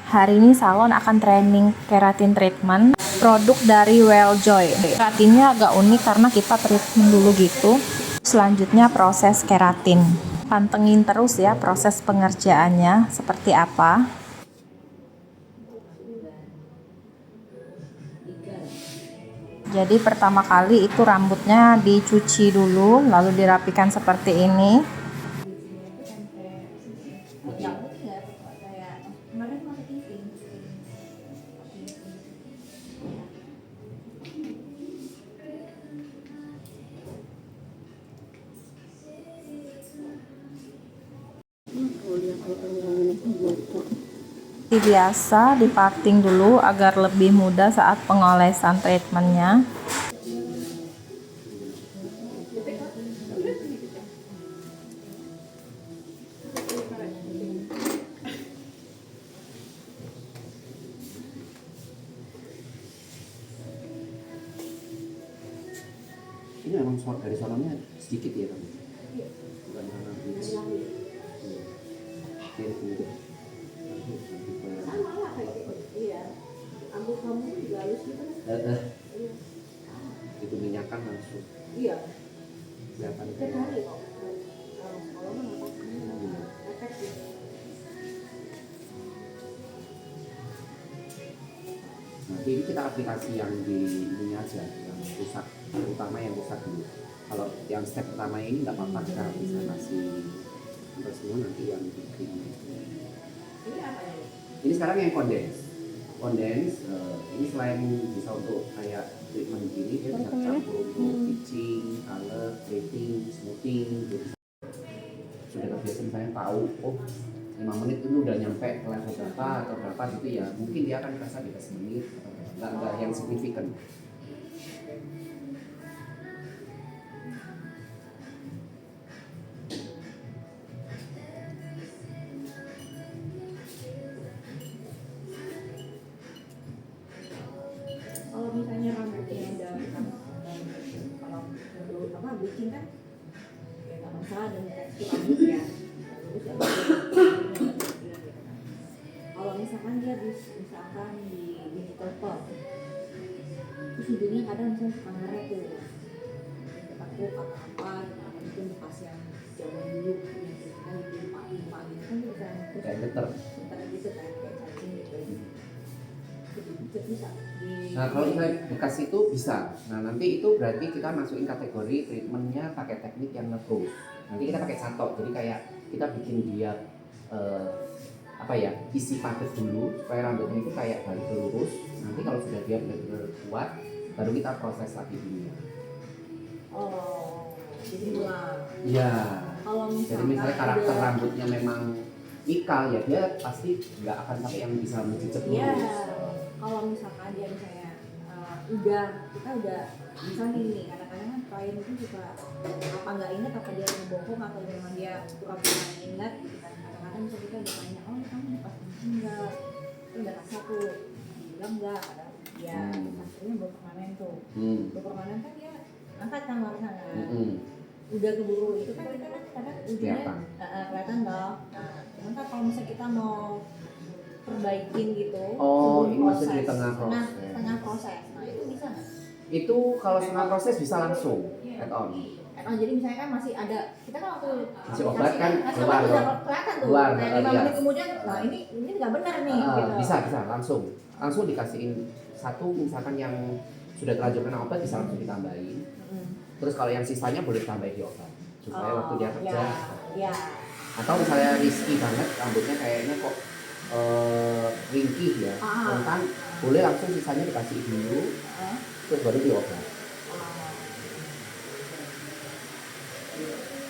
Hari ini salon akan training keratin treatment produk dari Welljoy. Keratinnya agak unik karena kita treatment dulu gitu. Selanjutnya proses keratin. Pantengin terus ya proses pengerjaannya seperti apa. Jadi pertama kali itu rambutnya dicuci dulu, lalu dirapikan seperti ini. Biasa diparting dulu agar lebih mudah saat pengolesan treatmentnya. Ini memang dari salonnya sedikit ya kamu? Iya. Bukan karena bleach. Sama lah kayak iya. Rambut kamu juga halus gitu kan? Itu minyakan langsung. Iya. Kelihatan Setiap hari kok. Kalau mah nggak apa-apa. Efek sih. Nanti ini kita aplikasi yang di ini aja, yang rusak, terutama yang rusak dulu. Kalau yang step pertama ini nggak apa-apa, kita bisa kasih untuk semua nanti yang bikin. Ini apa ya? Ini sekarang yang kondens, ini selain bisa untuk kayak treatment gini, dia bisa campur untuk bleaching, color, plating, smoothing. Jadi sudah terbiasa misalnya tahu, oh 5 menit itu udah nyampe ke level berapa atau berapa gitu ya, mungkin dia akan kerasa di atas menit, nggak yang signifikan. Kalau misalnya rambutnya udah kalau menurut apa bleaching kan ya nggak masalah dengan tekstur rambut ya. Terus ya kalau misalkan dia misalkan di digital pop terus hidungnya kadang misalnya suka ngaret tuh takut atau apa mungkin bekas yang zaman dulu yang kita lupa gitu kan bisa Kayak getar. getar gitu kan kayak cacing gitu itu bisa Nah kalau misalnya bekas itu bisa. Nah nanti itu berarti kita masukin kategori treatmentnya pakai teknik yang nge-brush. Nanti kita pakai satok, jadi kayak kita bikin dia apa ya, isi padat dulu supaya rambutnya itu kayak balik lurus. Nanti kalau sudah dia benar-benar kuat, baru kita proses lagi dulu. Oh, jadi ulang. Iya. Kalau Jadi misalnya karakter rambutnya memang ikal ya, dia pasti nggak akan sampai yang bisa menjejak Iya. lurus. Kalau misalkan dia misalnya kita udah misalnya nih kadang-kadang kan klien itu suka apa nggak ingat apa dia ngebohong atau memang dia pura-pura ingat gitu kan. Kadang-kadang bisa kita udah tanya, oh kamu pas ini enggak, itu udah rasa tuh bilang enggak, kadang ya maksudnya belum permanen tuh. Belum permanen kan dia angkat kamar sana. Udah keburu itu kan kita kan kadang ujungnya kelihatan dong. Nah, cuman kan kalau misalnya kita mau perbaikin gitu, ini masih di tengah proses. Tengah proses. Nah itu bisa nggak? Itu kalau setengah proses bisa langsung add on. Jadi misalnya kan masih ada, kita kan waktu masih obat kan keluar kelihatan tuh. Keluar, nah 5 menit kemudian, nah ini nggak benar nih. Gitu. Bisa langsung dikasihin satu, misalkan yang sudah terlanjur kena obat bisa langsung ditambahin. Terus kalau yang sisanya boleh tambah di obat supaya waktu dia kerja. Ya. Atau misalnya risky banget rambutnya kayaknya kok ringkih ya, rentan, boleh langsung sisanya dikasih dulu, terus baru diobat.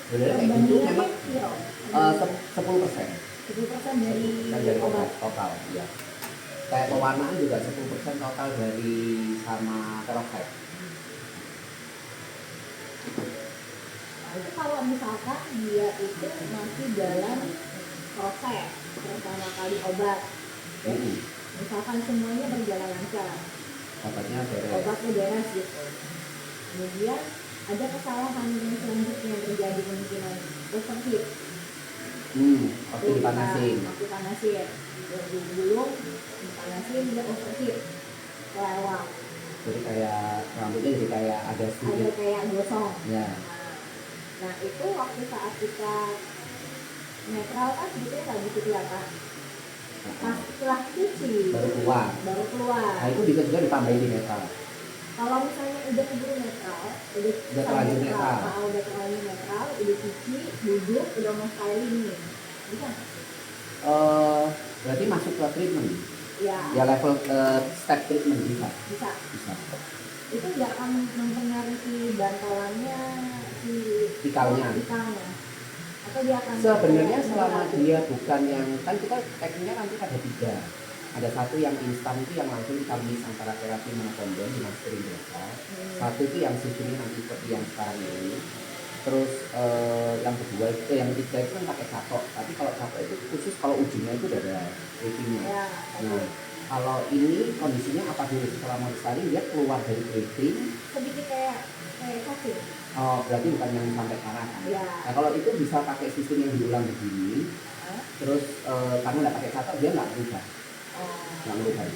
Boleh kayak gitu memang 10% dari obat total ya. Kayak pewarnaan juga 10% total dari sama peroxide. Itu kalau misalkan dia itu masih dalam proses pertama kali obat, misalkan semuanya berjalan lancar, obatnya beres gitu, kemudian ada kesalahan yang selanjutnya yang terjadi kemungkinan overheat, Waktu dipanasin. Waktu panasin, gulung, dipanasin, dia overheat, lewat. Jadi kayak rambutnya jadi kayak ada Ada sedikit. kayak gosong. Ya. Nah itu waktu saat kita netral kan sebetulnya nggak gitu kelihatan. Pas setelah cuci Baru keluar. baru keluar. Nah itu bisa juga ditambahin di netral. Kalau misalnya udah keburu netral, udah terlanjur netral. udah terlanjur netral, udah cuci, duduk, udah mau styling nih, bisa nggak? Berarti masuk ke treatment. Ya, Ya level step treatment bisa. bisa. Bisa. Itu nggak akan mempengaruhi si bantalannya, si Ikalnya. atau dia akan Sebenarnya selama dia bukan yang kan kita tekniknya nanti ada 3. Ada satu yang instan itu yang langsung kita mix antara keratin sama kondom di masukin biasa. Satu itu yang susunya nanti seperti yang sekarang ini. Terus yang kedua yang ketiga itu kan pakai catok. Tapi kalau catok itu khusus kalau ujungnya itu udah ada platingnya. Ya, Nah kalau ini kondisinya apa dulu setelah mau disaring dia keluar dari plating. sedikit kayak kopi. Oh berarti bukan yang sampai parah kan? Ya. Nah kalau itu bisa pakai sistem yang diulang begini. Terus karena nggak pakai catok dia nggak berubah. Nggak berubah.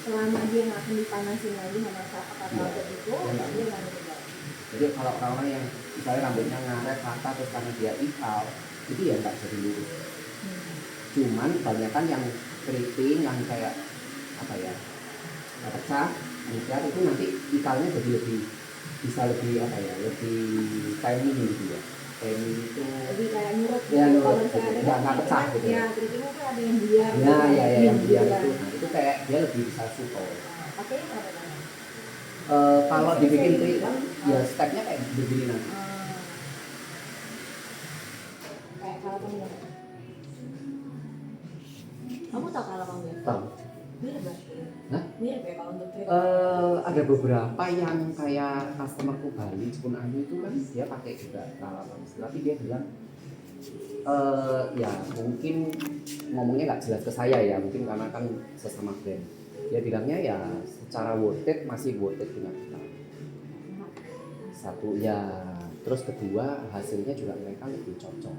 Selama dia nggak akan dipanasin lagi sama catok atau Iya. apa itu, Dia nggak dia nggak berubah. Jadi kalau orang-orang yang misalnya rambutnya ngaret rata terus karena dia ikal itu ya nggak jadi lurus. Cuman kebanyakan yang keriting yang kayak apa ya nggak pecah, mengikat itu nanti ikalnya jadi lebih bisa lebih apa ya lebih timing gitu ya. Timing itu Jadi kayak nurut ya gitu. nurut Kalau gitu. misalnya Nggak ada pecah gitu. ya, keritingnya kan ada yang biar. Ya yang biar itu. Nah, itu kayak dia lebih bisa support. Oke, berapa banyak? Kalau dibikin treatment ya stepnya kayak begini nanti. Kayak kalau kamu kamu tahu kalau kamu ya? Tahu. Mirip gak? Hah? Mirip ya kalau untuk treatment? Ada beberapa yang kayak customerku Bali Jepun Ayu itu kan dia pakai juga peralatan tapi dia bilang ya mungkin ngomongnya nggak jelas ke saya ya mungkin karena kan sesama brand dia bilangnya ya secara worth it masih worth it punya kita satu ya terus kedua hasilnya juga mereka lebih cocok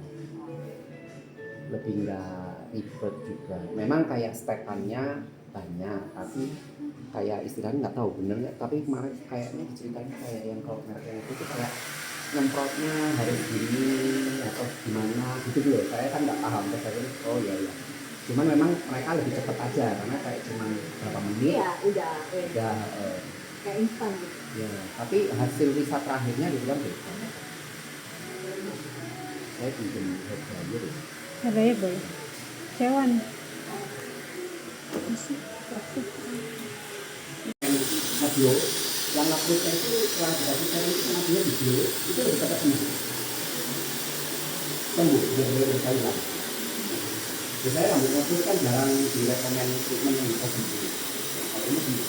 lebih nggak ribet juga memang kayak stepannya banyak tapi kayak istilahnya nggak tahu bener nggak tapi kemarin kayaknya diceritain kayak yang kalau merek yang itu kayak nyemprotnya harus gini atau gimana gitu loh saya kan nggak paham terus saya bilang, oh iya cuman memang mereka lebih cepat aja karena kayak cuman berapa menit Iya, udah kayak instan gitu. ya tapi hasil riset terakhirnya dibilang beda saya pinjam harga aja deh Harganya boleh. Sewan. radio yang uploadnya itu setelah dikasih sharing itu radionya video itu lebih cepat sembuh dia boleh berkali lagi biasanya rambut upload kan jarang direkomend treatment yang bisa sembuh kalau ini sembuh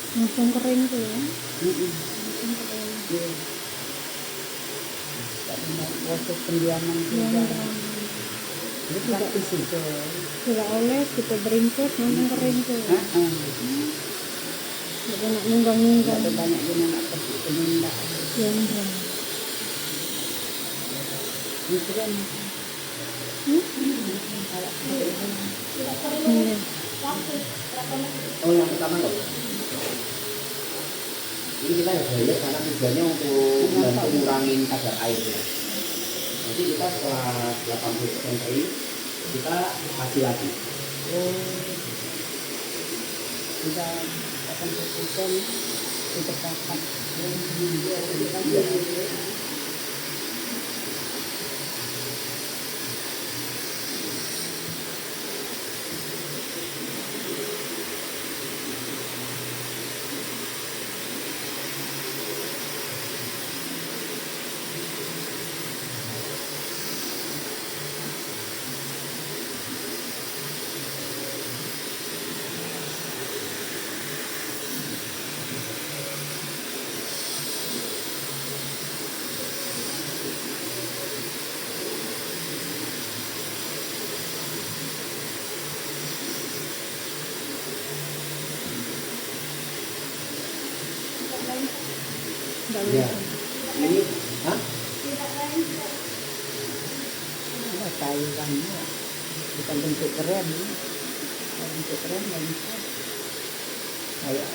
Langsung kering tuh ya. proses pendiaman juga itu tidak di situ. Tidak oleh kita beringkut langsung kering tuh. Tidak nak nunggang-nunggang. Ada banyak yang nak pergi penindak Yang itu kan Iya. oh yang pertama loh ini kita ya bayar karena tujuannya untuk membantu ngurangin kadar airnya nanti kita setelah 80% air kita kasih lagi sudah 80% ditetapkan. Ya. Ini, hah? Ada Taiwannya, bukan bentuk keren, kalau bentuk keren nggak bisa. Kayak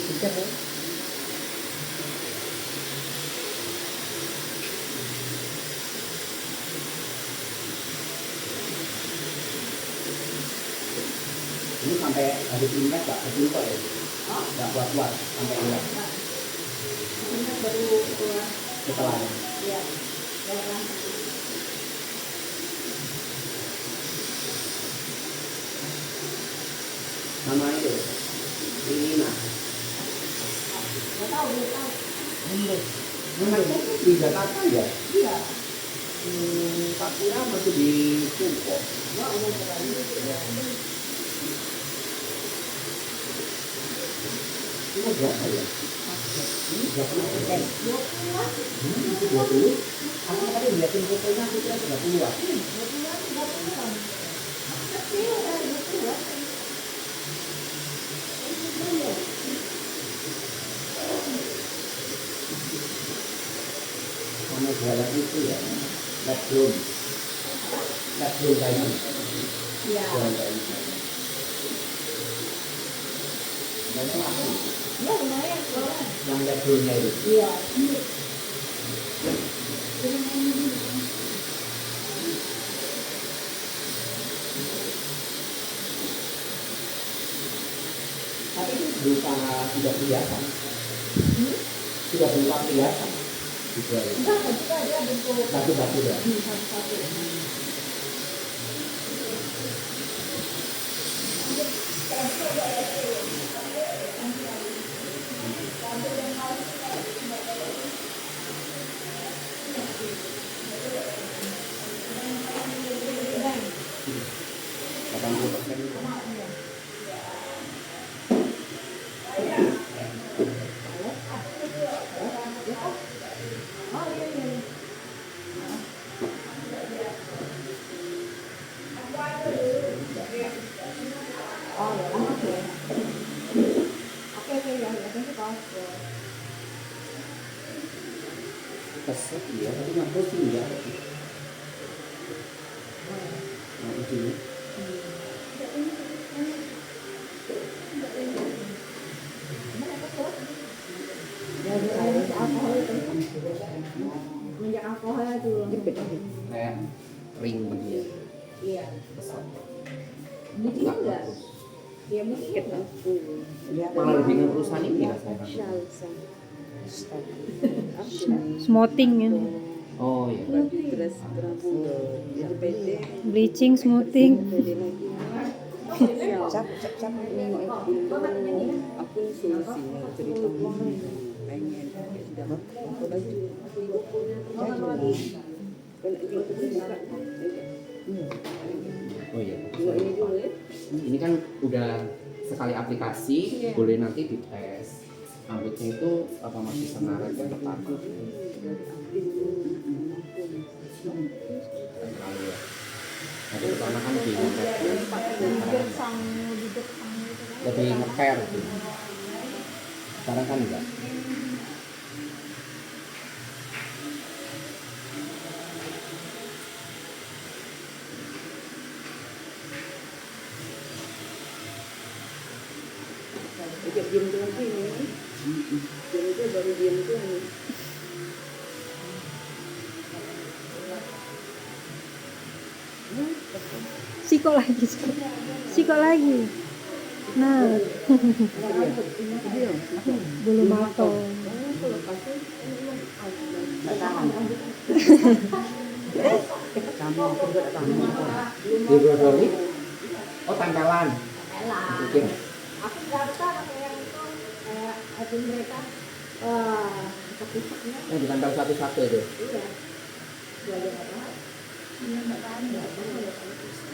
Segar ya. ini sampai habis Imlek Pak, habis kok ya? Nggak buat sampai Imlek. Ini baru keluar. Setelah Iya. Daerah. nama itu ini nah. Nggak tahu, belum tahu. Anaknya itu di Jakarta ya? Iya. Pak Pura masih di Tumpok. Nggak umum sekali. Ini berapa ya? Ini berapa persen? 20-an. 20? Aku tadi liatin fotonya, aku kira 30-an. 20-an, 30-an. Kecil dari 20-an. Sama jualan itu ya, Blackroom Diamond. Iya. Jualan Diamond. Dan itu aku, Ya lumayan keluaran. yang Blackroomnya itu. Iya. Tapi itu berupa sudah perhiasan. Sudah berupa perhiasan. Dijual. Enggak, juga dia bentuk Batu-batu ya. satu-satu. Delapan puluh persen itu. Oh iya iya. Oh ya, oke. Oke ya, thank you Pak. Keset ya, tapi nggak pusing ya. Nah, di sini. Alkohol itu. Minyak alkohol itu. Kayak ring begini. Iya. Kesat. Mungkin enggak? Ya mungkin. Malah lebih ngerusak ini ya saya. Smoothing ya. Oh iya. Bleaching, smoothing. Cap nengok itu aku solusinya cerita pengen sudah aku baju Oh iya. ini dulu ya. Ini kan udah sekali aplikasi, boleh nanti dites. Rambutnya itu apa masih senarai yang pertama? Terlalu ya. Nanti pertama kan lebih lebih ngeper gitu. Sekarang kan enggak. Diam tuh lagi ini. Diam itu baru diam tuh ini. Siko lagi, siko lagi. Nah, bulu matong. Kamu aku juga kamu. Di Brodoli? Oh tempelan. Bikin. Aku nggak betah pakai yang itu kayak admin mereka pusat-pusatnya. Oh ditempel satu-satu itu. Iya. Gua aja nggak tahu. Iya nggak tahu nggak tahu ya kalau pusat.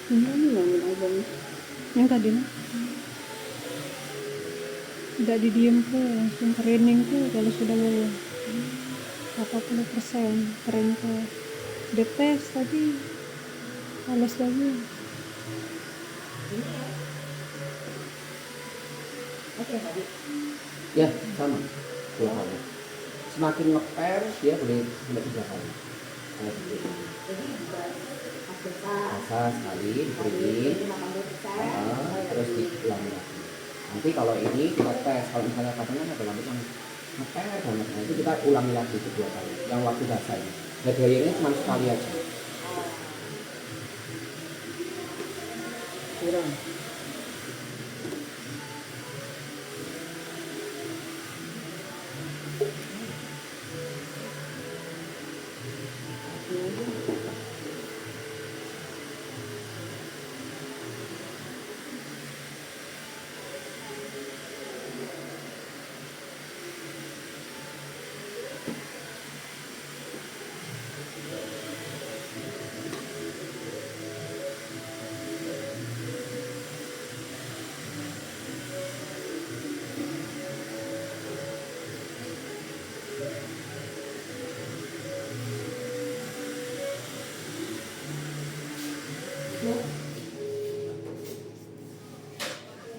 Ini ngomongin abang. Yang tadi nah. Tidak didiem tuh, langsung training tuh kalau sudah mau 80% keren tuh. Dites tadi, males lagi. Oke tadi. Ya, sama. 2 kali. Semakin ngeper, dia boleh 3 kali. Kayak gitu. Jadi buat pas besar. Basah sekali, dikeringin, 80%. terus diulangi lagi. Nanti kalau ini kita tes, kalau misalnya katanya ada lampu yang ngeper banget, nah itu kita ulangi lagi 2 kali. Yang waktu basah ini. Nah, dryernya cuma sekali aja. Kurang.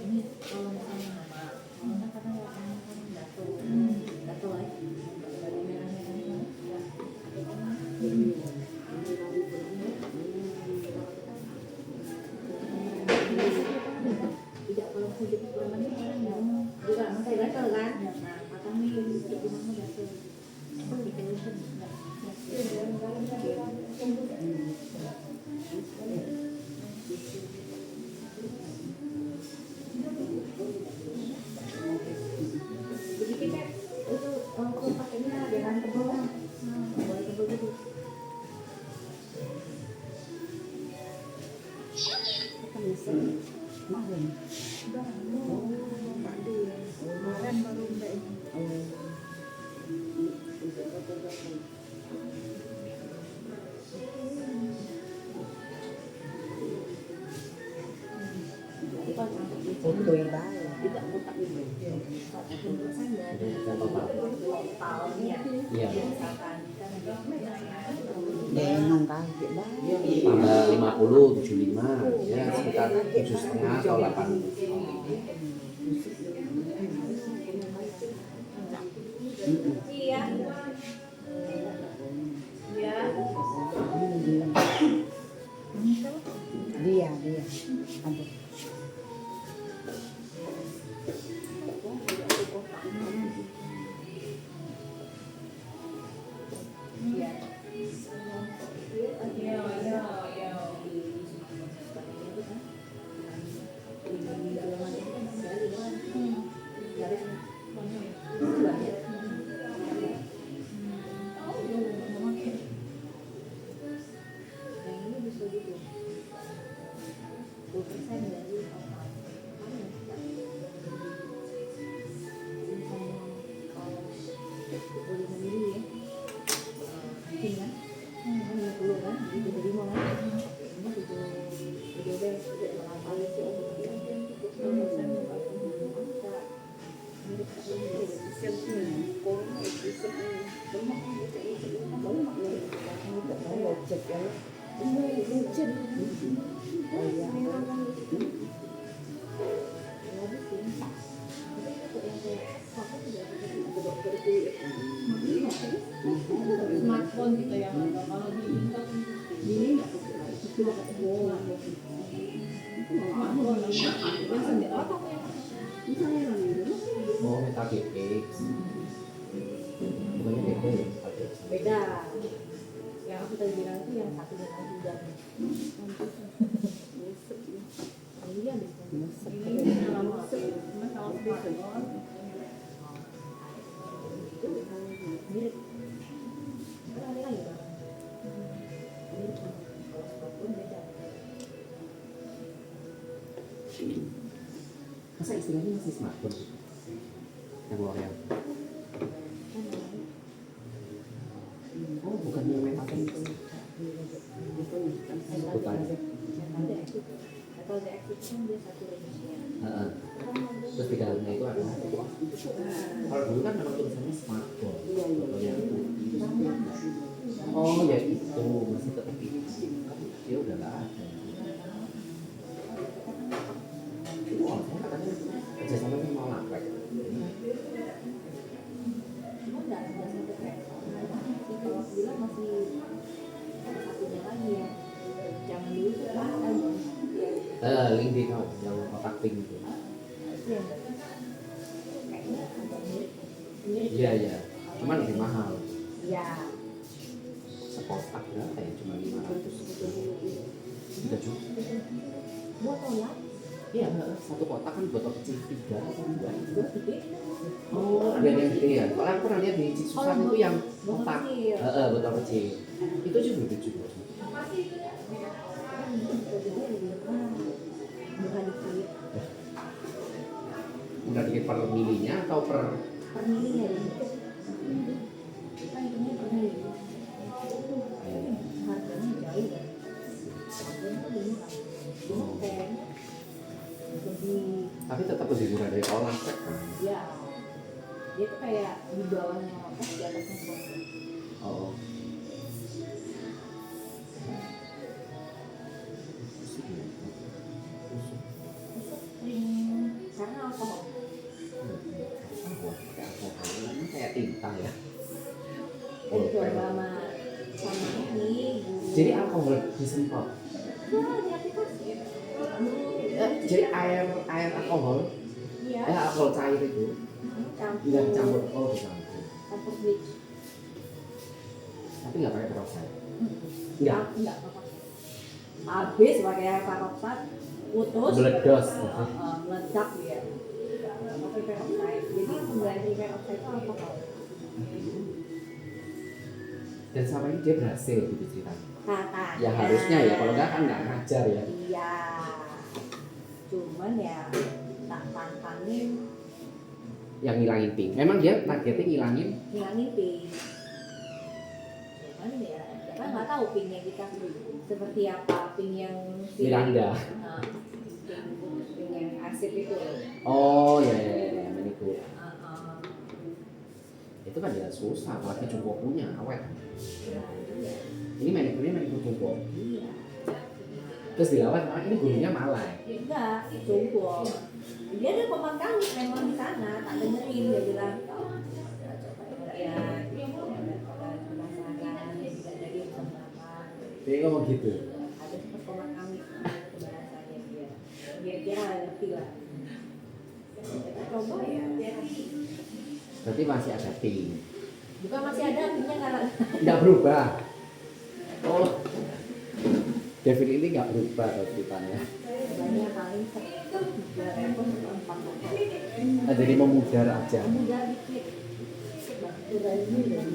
Ini kalau misalnya nama, orang kadang orang dato, dato ya. Dari merah-merah ya. Tidak kalau kulit kurang lagi orang yang juga masih gatal kan. Nah, makanya ini di mana gatal. Seperti itu. Jadi kita itu kalau pakainya jangan tebal lah. Nah, boleh tebal gitu. Kan mesin. Kemarin. Kemarin baru mbak ini. Foto yang baik. Tidak kotak itu. Menurut saya ada tahunnya. Iya. Misalkan Denong kaki baik. Tambah 50, 75, ya sekitar 7,5 atau 8. iya. Iya. Dia. Ada. Smartphone gitu ya, kalau di ini nggak Oh, Meta GPX. Bukannya DP ya? beda. Yang aku tadi bilang itu yang satu dengan tiga. Iya bisa. Ini kalau smartphone mirip. Ada lagi kan? Mirip. Kalau smartphone beda. Masa istilahnya masih smartphone? Yang L'Oreal. Oh, bukan yang Meta GPX. Sebutannya. ada aktif. Atau ada aktif kan dia satu range-nya. Heeh. Terus di dalamnya itu ada kalau dulu kan memang tulisannya smartphone. Fotonya oh ya itu masih tetap itu. Ya udah nggak ada. Wah, saya katanya kerjasama sama Lakwek. Cuma nggak sampai kayak kalau bilang masih ada satunya lagi ya. Jangan dulu tuh ada. Link di tahu yang kotak pink itu. Iya. Kayaknya agak mirip. Mirip. Iya iya. Cuman lebih mahal. Iya. Sekotak berapa ya? Cuma 500. 3 juta. Buat tolak. Iya, satu kotak kan botol kecil 3 atau 2. Buat gede. Oh, ada yang gede ya. Soalnya aku pernah lihat di Susan itu yang botol kotak. kecil. Botol kecil. Itu juga lucu. Bukan dikit. Udah dikit per milinya atau per Per mili ya. Kita hitungnya per mili. Harganya jauh ya. Harganya tuh lebih murah. Cuma kayaknya lebih tapi tetap lebih murah dari orang kan. ya. Dia tuh kayak di bawahnya otak, di atasnya otak. Oh. Karena alkohol. Ini kayak tinta ya. Jadi coba sama ini. Jadi alkohol disemprot. Wah, di aplikasi. Jadi air alkohol, Iya. alkohol cair itu nggak dicampur, dicampur. Campur bleach. Tapi nggak pakai peroxide. Enggak apa-apa. Habis pakai peroxide, putus. Meledos. Meledak dia. Pakai peroxide. Jadi pengganti peroxide itu alkohol. Dan sama ini dia berhasil gitu ceritanya. Katanya. Ya harusnya ya, kalau nggak kan nggak ngajar ya. Iya. Cuman ya tak pantangin Yang ngilangin pink. Memang dia targetnya ngilangin. hilangin pink. Cuman ya kita nggak tahu pinknya kita seperti apa, pink yang Miranda. Nah, pink yang asik itu. Oh ya manikur. Uh-uh. Itu kan ya susah, apalagi jumbo punya awet. Nah, iya. Ini manikur jumbo. Iya. Terus dilawan, ini gurunya Malay. Enggak, jumbo. Dia ada pemangkang memang di sana, tak dengerin dia bilang. Ya, penasaran, tidak dari apa. Dia ngomong gitu. Ada sempat pemangkang bahasanya dia. Dia kira ngerti lah. Kita coba ya. Berarti masih ada pink. Bukan masih ada, pinknya Nggak berubah. Oh, David ini nggak berubah kalau ceritanya. banyak paling 3 repot 4 repot. Nah, jadi memudar aja. Mudah dikit. Udah ini dari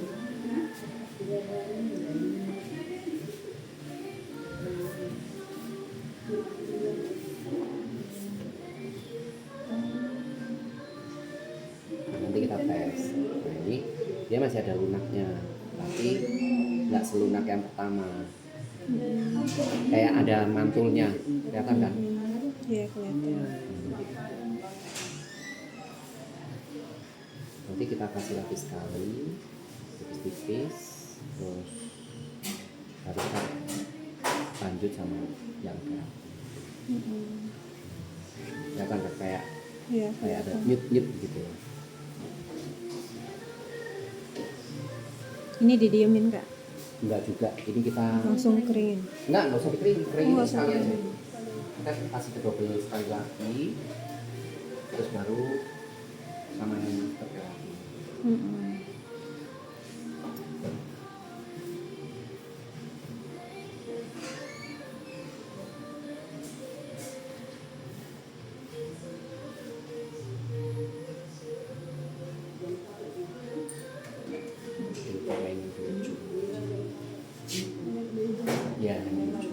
Nanti kita tes. Nah, ini dia masih ada lunaknya, tapi nggak selunak yang pertama. Kayak ada mantulnya, kelihatan kan? Iya, kelihatan. Nanti kita kasih lapis sekali, tipis-tipis, terus baru kita lanjut sama yang keras. Ya kan kayak Iya, ada nyut-nyut gitu. Ini didiemin Kak? Enggak juga, ini kita Langsung keringin? nggak usah dikeringin nggak usah sekali aja. dikeringin. Kita kasih double sekali lagi, terus baru sama yang master lagi. Ya, yang lucu.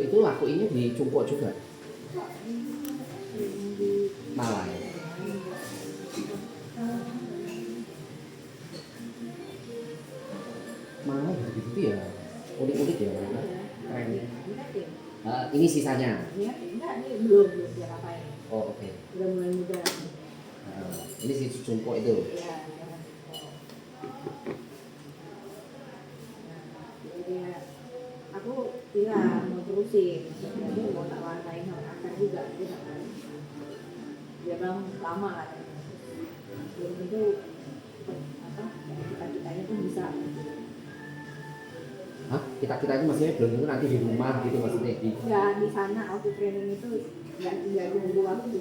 Itu lakuinnya di Cungpo juga. Malai. Malai gitu ya. Unik-unik ya mereka. Keren. Ini sisanya. Ini enggak, ini belum dia apain. Oh oke. Udah mulai muda. Ini si Cungpo itu. Iya, jadi aku bilang mau terusin, jadi mau tak warnain sama akar juga, dia bilang lama katanya. Belum tentu apa kita-kitanya pun bisa. Hah? Kita itu maksudnya belum tentu nanti di rumah gitu maksudnya di. Ya di sana waktu training itu nggak nunggu waktu.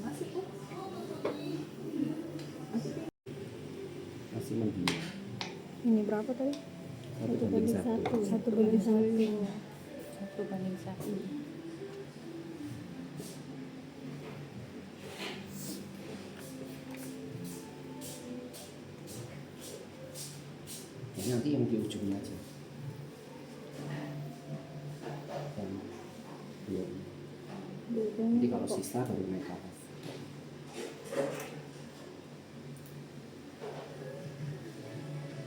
Masih kok. Masih mendiam. Ini berapa tadi? 1:1. 1/1. 1/1. Jadi nanti yang di ujungnya aja. Dan belum. Nanti kalau sisa baru naik ke atas.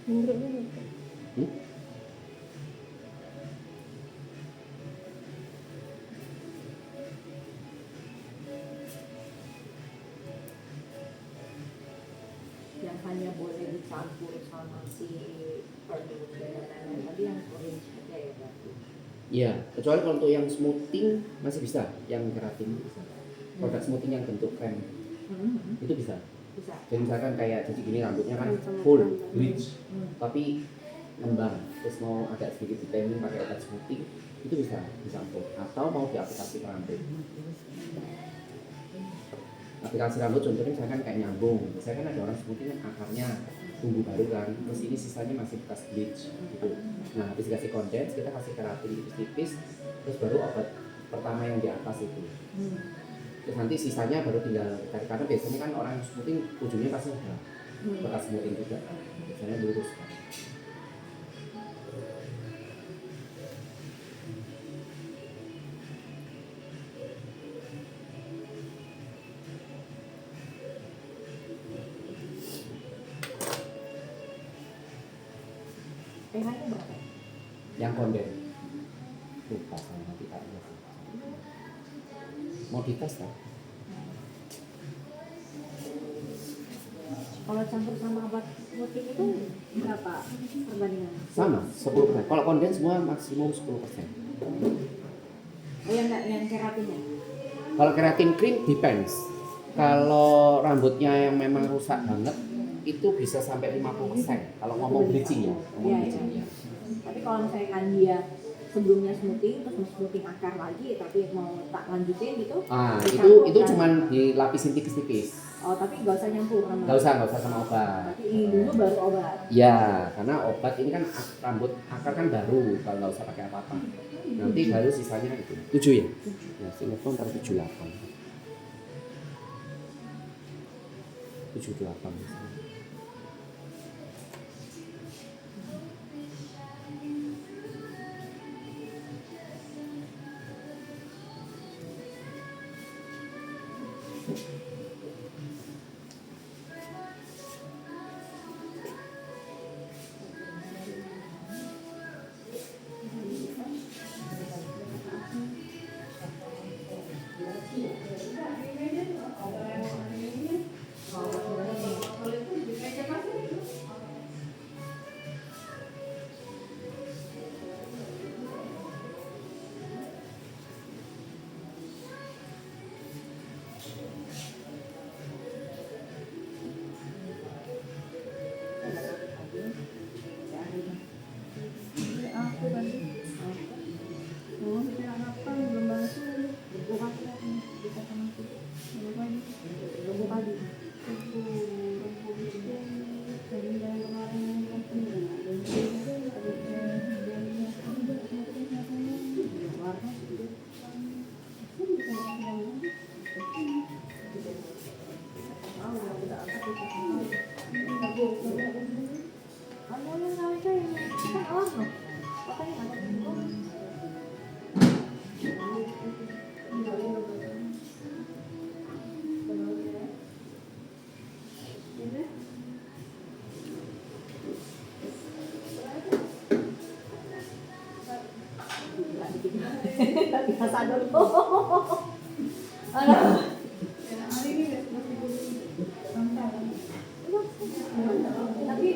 Menurutnya berapa? Hmm? Yang hanya boleh dicampur sama si produk dan lain-lain tadi yang orange aja ya berarti. Iya, kecuali kalau untuk yang smoothing masih bisa, yang keratin bisa. Produk smoothing yang bentuk krem itu bisa. Bisa. Jadi misalkan kayak jadi gini rambutnya kan full bleach, tapi ngembang, terus mau agak sedikit ditending pakai obat smoothing itu bisa dicampur. Atau mau diaplikasi ke rambut. Aplikasi rambut contohnya misalkan kayak nyambung. Misalkan kan ada orang smoothing kan akarnya tumbuh baru kan, terus ini sisanya masih bekas bleach gitu. Nah habis dikasih kondens kita kasih keratin tipis-tipis, terus baru obat pertama yang di atas itu. Terus nanti sisanya baru tinggal tarik, karena biasanya kan orang smoothing ujungnya pasti udah bekas smoothing juga kan, biasanya lurus kan. pH-nya berapa? Yang konden lupa saya nanti tak lihat. Mau dites kan? Kalau campur sama obat smoothing itu berapa perbandingan? Sama 10%. Kalau konden semua maksimum 10%. Oh yang keratinnya? Kalau keratin cream depends. Kalau rambutnya yang memang rusak banget itu bisa sampai 50%. Kalau ngomong bleaching ya, ngomong Iya, bleaching iya. ya. Tapi kalau misalnya kan dia sebelumnya smoothing terus mau smoothing akar lagi tapi mau tak lanjutin gitu? Itu dicampurkan. cuman dilapisin tipis-tipis. Oh tapi nggak usah nyampur sama. Nggak usah sama obat. Tapi ini dulu baru obat. Ya, karena obat ini kan rambut akar kan baru, kalau nggak usah pakai apa-apa. Nanti baru sisanya itu 7 ya? Ya, sinetron ntar 78. 78 misalnya. biasa dulu. Aduh. Tapi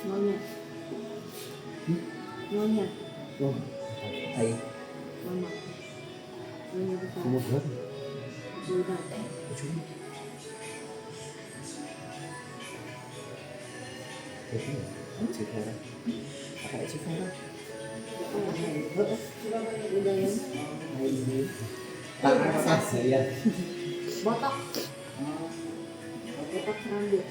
Nyonya. Nyonya. Wah, ay, Mama. Nyonya besar. umur berapa? Sudah. Cuma. Itu ya, Civera. Apa Civera? Udah ya. Ini. Tak raksasa ya. Botok. Botok rambut.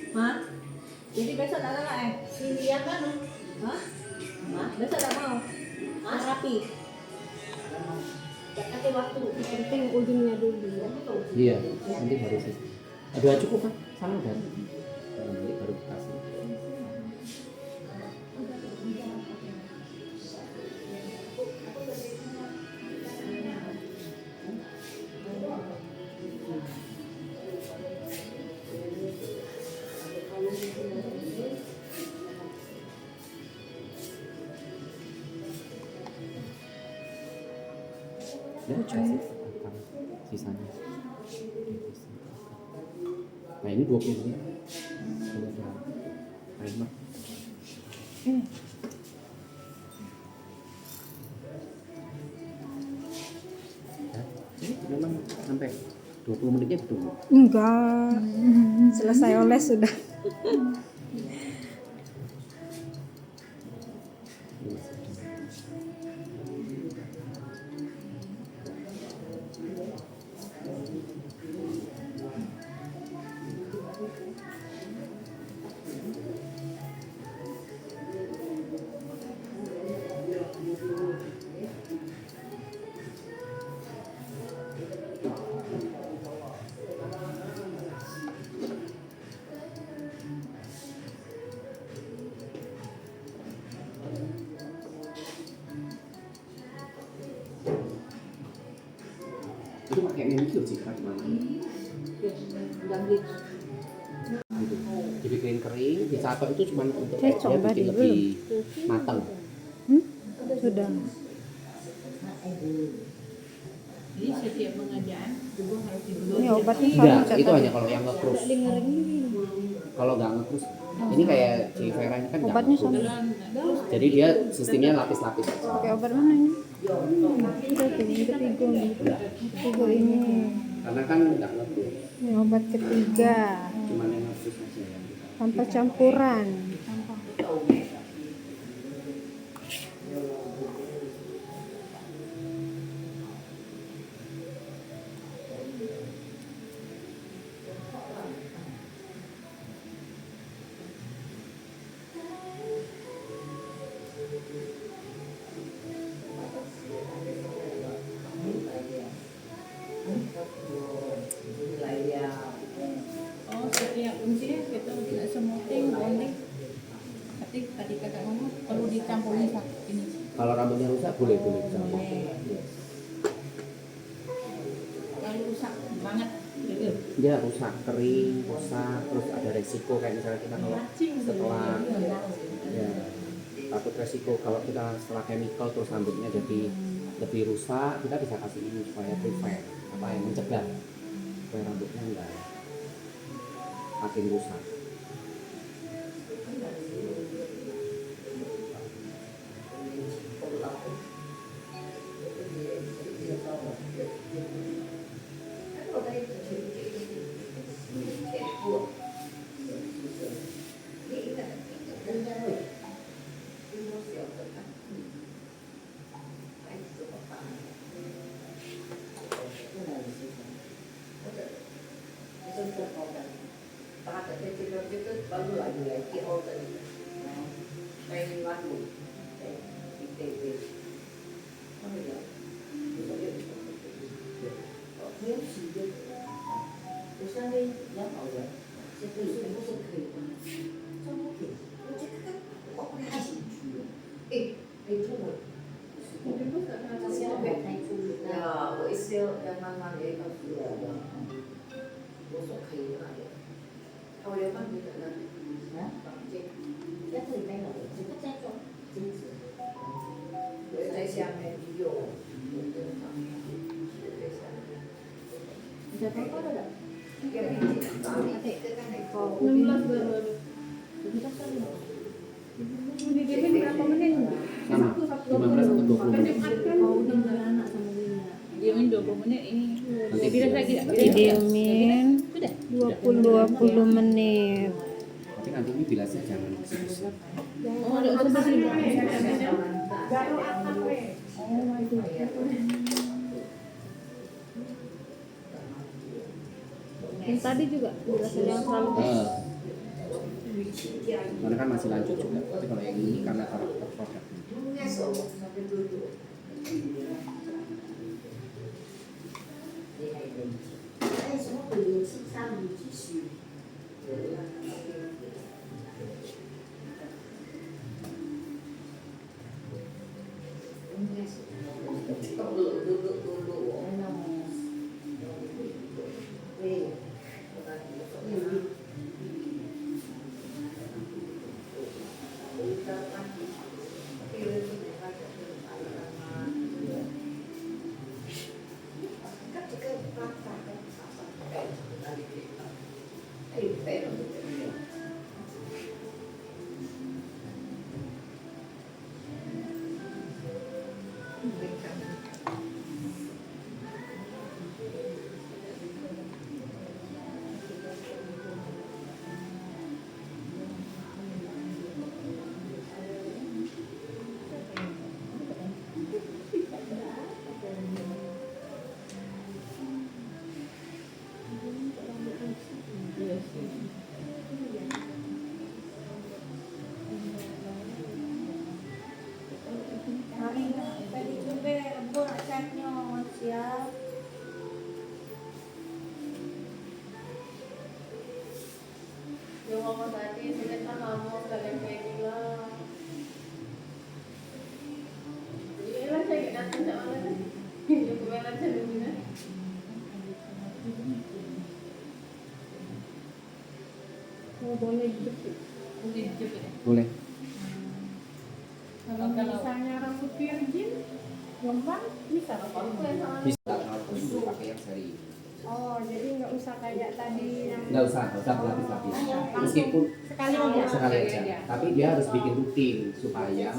Hah? Jadi besok tak lama Ini lihat kan? Hah? Besok tak mau? Rapi. Kasih waktu. Penting ujungnya dulu. Iya, nanti baru sih. Aduh, cukup kan? Sana udah. Nanti baru kasih. Ya, kasih sisanya. Nah, ini 20 nih. Kalau ada timer. Ya, jadi memang sampai 20 menitnya betul. Enggak. Selesai oles sudah. Itu pakai manicure sih, Kak, gimana? Udah beli. Gitu. Dibikin kering, dicatok itu cuma untuk Saya dia coba bikin dulu. lebih matang. Sudah. Jadi setiap pengajian juga harus dibeli. Ini obatnya Enggak, sama itu hanya kalau yang nge-cruise. Kalau nggak nge-cruise, ini kayak Civera ini kan nggak Obatnya nge-cruise. Jadi dia sistemnya lapis-lapis. Pakai obat mana ini? Udah tuh, yang ketiga. Ketiga ini. Karena kan nggak nge-cruise, Ini obat ketiga. cuma yang nge-cruise aja yang kita. Tanpa campuran. Oh, setiap usia kita tidak smoking, bonding. Tapi tadi kakak ngomong perlu dicampurin ini. Kalau rambutnya rusak boleh dicampur. Kalau rusak banget, gitu. dia rusak, kering, rusak, terus ada resiko kayak misalnya kita kalau setelah ya takut resiko kalau kita setelah chemical terus rambutnya jadi lebih rusak, kita bisa kasih ini supaya prevent apa yang mencegah supaya rambutnya enggak makin rusak. Sama 15 atau 20 menit. Diamin 20 menit ini. Nanti Bila lagi tak? Didiemin Sudah. 20 menit. Tapi nanti ini bilasnya jangan kesini. Oh, ada usah sini. Yang tadi juga jelasin yang selalu Karena kan masih lanjut juga. Tapi kalau yang ini karena karakter produknya. Oh, boleh dijepit. Boleh. Kalau misalnya rambut virgin, gampang bisa. Bisa kalau pakai yang seri. Oh, jadi nggak usah kayak tadi yang Nggak usah berlapis-lapis. Meskipun sekali aja. sekali aja, tapi dia harus bikin rutin supaya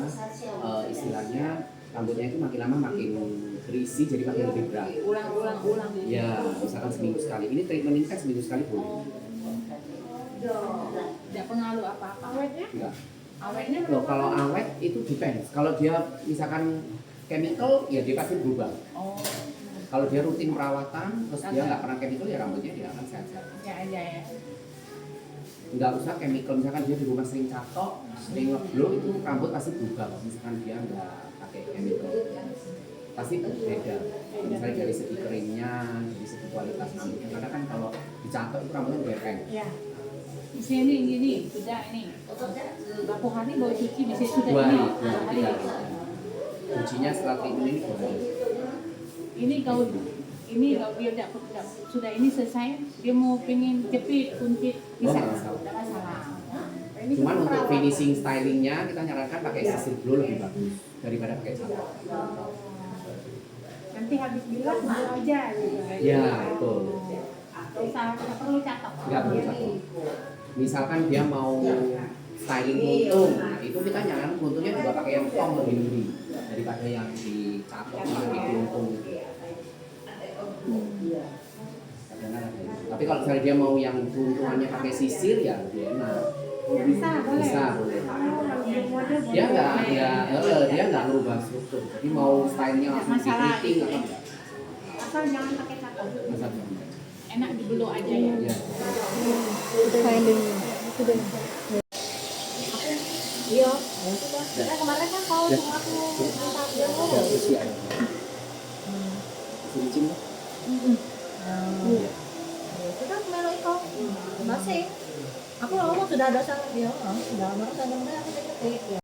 istilahnya rambutnya itu makin lama makin berisi, jadi makin lebih berat. Ulang. Ya, misalkan seminggu sekali. Ini treatment ini kan seminggu sekali boleh. Tidak pengaruh apa-apa. Awetnya? Enggak. Awetnya Loh, kalau awet itu depends. Kalau dia misalkan chemical, ya dia pasti berubah. Oh, Kalau dia rutin perawatan, terus dia nggak pernah chemical, ya rambutnya dia akan sehat-sehat. ya aja ya. Nggak usah chemical, misalkan dia di rumah sering catok, sering ngeblow, itu rambut pasti berubah. Misalkan dia nggak pakai chemical, pasti beda. Misalnya dari segi keringnya, dari segi kualitas rambutnya. Karena kan kalau dicatok itu rambutnya gepeng. Ya. Di sini gini, sudah ini. Berapa hari bawa cuci di situ sudah 2 hari, ini. 2 hari, 3 hari. Cucinya setelah treatment ini 2 hari. Ini kau ini kalau dia sudah ini selesai, dia mau pengen jepit, kuncit, bisa, nggak masalah. tidak masalah. Ini Cuman cuma untuk perawat. finishing stylingnya kita nyarankan pakai sisir blow lebih bagus daripada pakai cat. Nanti habis bilang mau aja gitu. Ya, betul. Bisa, nggak perlu catat. Nggak perlu catok. Misalkan dia mau styling kuntung, nah itu kita nyarankan kuntungnya juga pakai yang tong lebih lebih daripada yang dicatok pakai kuntung. Kadang-kadang ada gitu. Tapi kalau misalnya dia mau yang kuntungannya pakai sisir ya lebih enak. Bisa, boleh. Bisa, boleh. Model Dia nggak boleh. dia nggak merubah struktur. Jadi mau stylenya langsung Masalah di itu. atau enggak? Asal jangan pakai catat. Masa jangan. Enak dibelu aja ya. Ya. Styling. Sudah. Iya, ya sudah. Nah, kemarin kan kalau cuma aku minta dia Ya, ngomong. isi aja. Cincin ya. Ya sudah melo itu masih. Aku ngomong sudah ada sama dia, sudah lama sana aku ketik ya.